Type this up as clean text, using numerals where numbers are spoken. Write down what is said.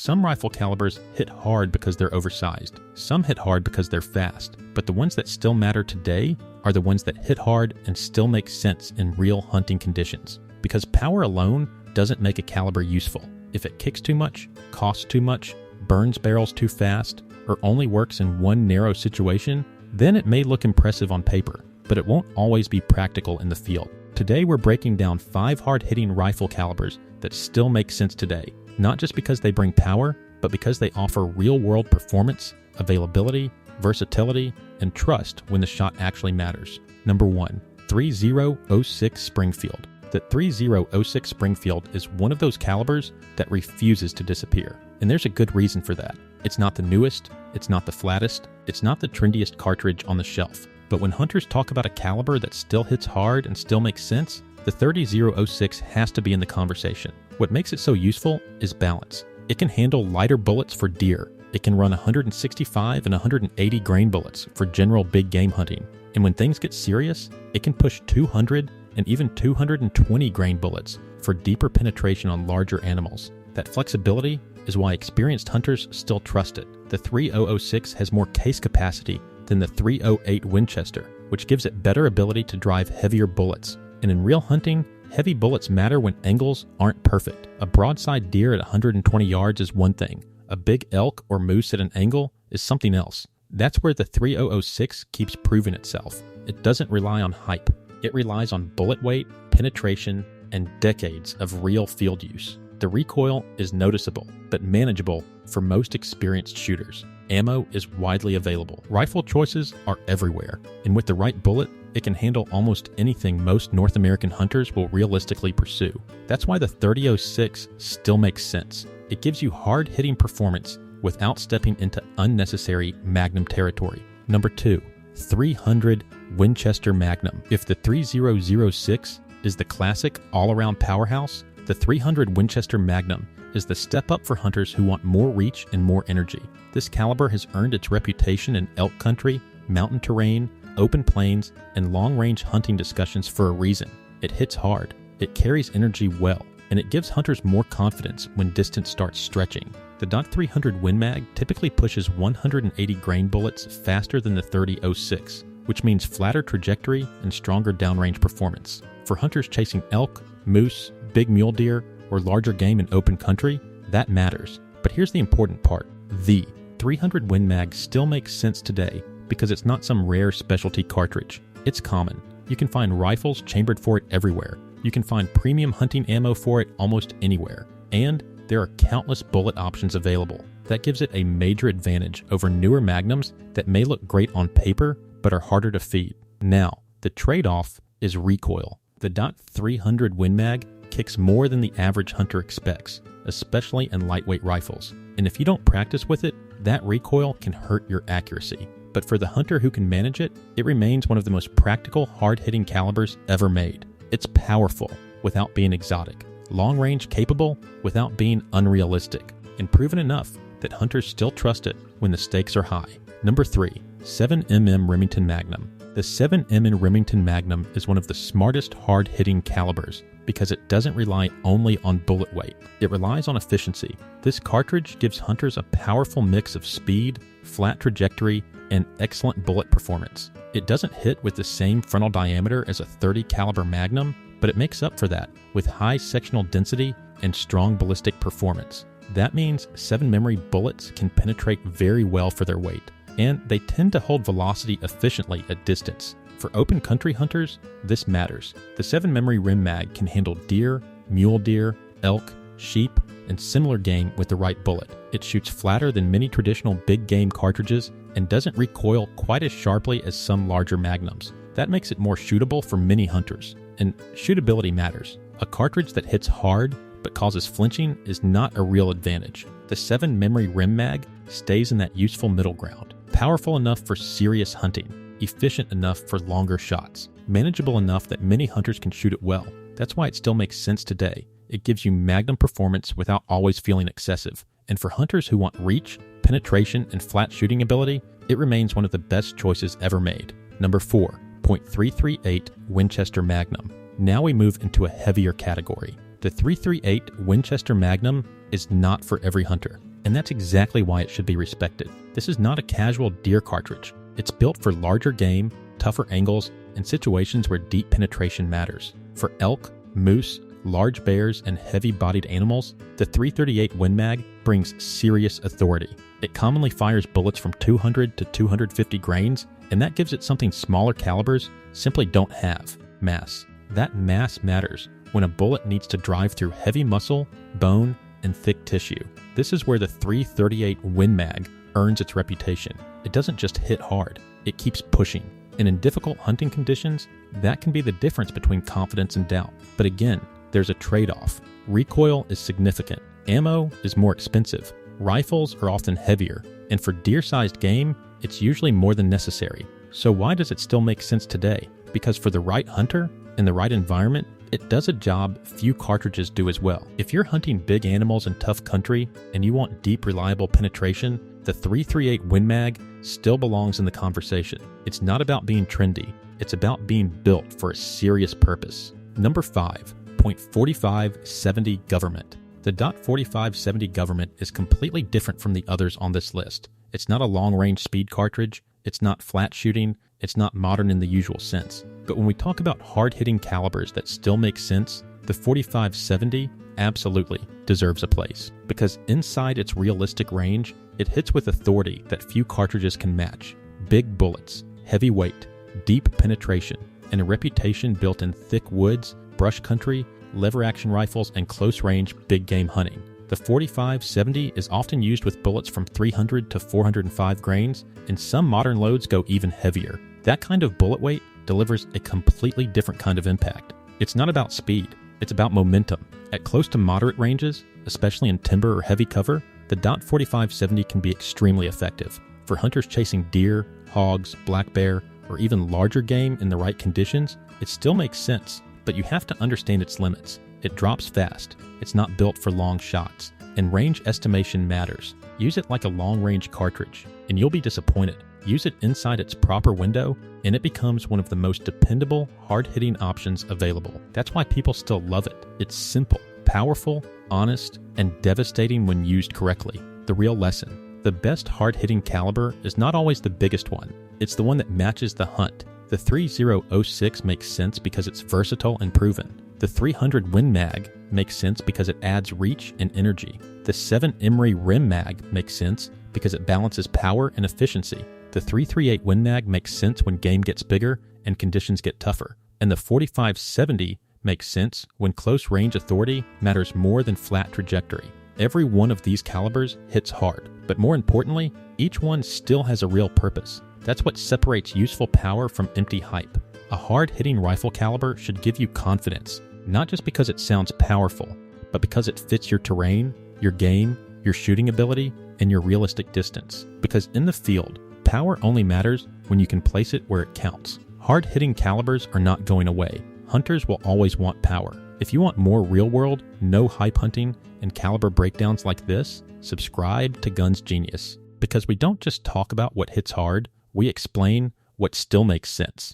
Some rifle calibers hit hard because they're oversized. Some hit hard because they're fast. But the ones that still matter today are the ones that hit hard and still make sense in real hunting conditions. Because power alone doesn't make a caliber useful. If it kicks too much, costs too much, burns barrels too fast, or only works in one narrow situation, then it may look impressive on paper, but it won't always be practical in the field. Today we're breaking down 5 hard-hitting rifle calibers that still make sense today, not just because they bring power, but because they offer real-world performance, availability, versatility, and trust when the shot actually matters. Number 1. 3006 Springfield. The 3006 Springfield is one of those calibers that refuses to disappear. And there's a good reason for that. It's not the newest, it's not the flattest, it's not the trendiest cartridge on the shelf. But when hunters talk about a caliber that still hits hard and still makes sense, the 3006 has to be in the conversation. What makes it so useful is balance. It can handle lighter bullets for deer. It can run 165 and 180 grain bullets for general big game hunting. And when things get serious, it can push 200 and even 220 grain bullets for deeper penetration on larger animals. That flexibility is why experienced hunters still trust it. The 3006 has more case capacity than the 308 Winchester, which gives it better ability to drive heavier bullets. And in real hunting, heavy bullets matter when angles aren't perfect. A broadside deer at 120 yards is one thing. A big elk or moose at an angle is something else. That's where the 3006 keeps proving itself. It doesn't rely on hype. It relies on bullet weight, penetration, and decades of real field use. The recoil is noticeable, but manageable for most experienced shooters. Ammo is widely available. Rifle choices are everywhere, and with the right bullet, it can handle almost anything most North American hunters will realistically pursue. That's why the 3006 still makes sense. It gives you hard-hitting performance without stepping into unnecessary Magnum territory. Number 2. 300 Winchester Magnum. If the 3006 is the classic all-around powerhouse, the 300 Winchester Magnum is the step up for hunters who want more reach and more energy. This caliber has earned its reputation in elk country, mountain terrain, open plains, and long-range hunting discussions for a reason. It hits hard, it carries energy well, and it gives hunters more confidence when distance starts stretching. The .300 Win Mag typically pushes 180 grain bullets faster than the 3006, which means flatter trajectory and stronger downrange performance. For hunters chasing elk, moose, big mule deer, or larger game in open country, that matters. But here's the important part. The 300 Win Mag still makes sense today because it's not some rare specialty cartridge. It's common. You can find rifles chambered for it everywhere. You can find premium hunting ammo for it almost anywhere. And there are countless bullet options available. That gives it a major advantage over newer Magnums that may look great on paper but are harder to feed. Now, the trade-off is recoil. The .300 Win Mag kicks more than the average hunter expects, especially in lightweight rifles. And if you don't practice with it, that recoil can hurt your accuracy. But for the hunter who can manage it, it remains one of the most practical, hard-hitting calibers ever made. It's powerful without being exotic, long-range capable without being unrealistic, and proven enough that hunters still trust it when the stakes are high. Number 3. 7mm Remington Magnum. The 7mm Remington Magnum is one of the smartest hard-hitting calibers because it doesn't rely only on bullet weight. It relies on efficiency. This cartridge gives hunters a powerful mix of speed, flat trajectory, and excellent bullet performance. It doesn't hit with the same frontal diameter as a .30 caliber Magnum, but it makes up for that with high sectional density and strong ballistic performance. That means 7mm bullets can penetrate very well for their weight, and they tend to hold velocity efficiently at distance. For open country hunters, this matters. The 7mm Rim Mag can handle deer, mule deer, elk, sheep, and similar game with the right bullet. It shoots flatter than many traditional big game cartridges and doesn't recoil quite as sharply as some larger Magnums. That makes it more shootable for many hunters. And shootability matters. A cartridge that hits hard but causes flinching is not a real advantage. The 7mm Rim Mag stays in that useful middle ground. Powerful enough for serious hunting, efficient enough for longer shots, manageable enough that many hunters can shoot it well. That's why it still makes sense today. It gives you Magnum performance without always feeling excessive. And for hunters who want reach, penetration, and flat shooting ability, it remains one of the best choices ever made. Number 4. .338 Winchester Magnum. Now we move into a heavier category. The .338 Winchester Magnum is not for every hunter. and that's exactly why it should be respected. This is not a casual deer cartridge. It's built for larger game, tougher angles, and situations where deep penetration matters. For elk, moose, large bears, and heavy-bodied animals, the .338 Win Mag brings serious authority. It commonly fires bullets from 200 to 250 grains, and that gives it something smaller calibers simply don't have: mass. That mass matters when a bullet needs to drive through heavy muscle, bone, and thick tissue. This is where the .338 Win Mag earns its reputation. It doesn't just hit hard, it keeps pushing. And in difficult hunting conditions, that can be the difference between confidence and doubt. But again, there's a trade-off. Recoil is significant. Ammo is more expensive. Rifles are often heavier. And for deer-sized game, it's usually more than necessary. So why does it still make sense today? Because for the right hunter, in the right environment, it does a job few cartridges do as well. If you're hunting big animals in tough country and you want deep, reliable penetration, the .338 Win Mag still belongs in the conversation. It's not about being trendy. It's about being built for a serious purpose. Number 5, .45-70 Government. The .45-70 Government is completely different from the others on this list. It's not a long-range speed cartridge. It's not flat shooting. It's not modern in the usual sense. But when we talk about hard-hitting calibers that still make sense, the .45-70 absolutely deserves a place. Because inside its realistic range, it hits with authority that few cartridges can match. Big bullets, heavy weight, deep penetration, and a reputation built in thick woods, brush country, lever-action rifles, and close-range big game hunting. The .45-70 is often used with bullets from 300 to 405 grains, and some modern loads go even heavier. That kind of bullet weight delivers a completely different kind of impact. It's not about speed, it's about momentum. At close to moderate ranges, especially in timber or heavy cover, the .45-70 can be extremely effective. For hunters chasing deer, hogs, black bear, or even larger game in the right conditions, it still makes sense, but you have to understand its limits. It drops fast, it's not built for long shots, and range estimation matters. Use it like a long-range cartridge, and you'll be disappointed. Use it inside its proper window, and it becomes one of the most dependable, hard-hitting options available. That's why people still love it. It's simple, powerful, honest, and devastating when used correctly. The real lesson: the best hard-hitting caliber is not always the biggest one. It's the one that matches the hunt. The .3006 makes sense because it's versatile and proven. The .300 Win Mag makes sense because it adds reach and energy. The .7 Emery Rim Mag makes sense because it balances power and efficiency. The .338 Win Mag makes sense when game gets bigger and conditions get tougher. And the .45-70 makes sense when close range authority matters more than flat trajectory. Every one of these calibers hits hard, but more importantly, each one still has a real purpose. That's what separates useful power from empty hype. A hard-hitting rifle caliber should give you confidence, not just because it sounds powerful, but because it fits your terrain, your game, your shooting ability, and your realistic distance. Because in the field, power only matters when you can place it where it counts. Hard-hitting calibers are not going away. Hunters will always want power. If you want more real-world, no-hype hunting, and caliber breakdowns like this, subscribe to Guns Genius. Because we don't just talk about what hits hard, we explain what still makes sense.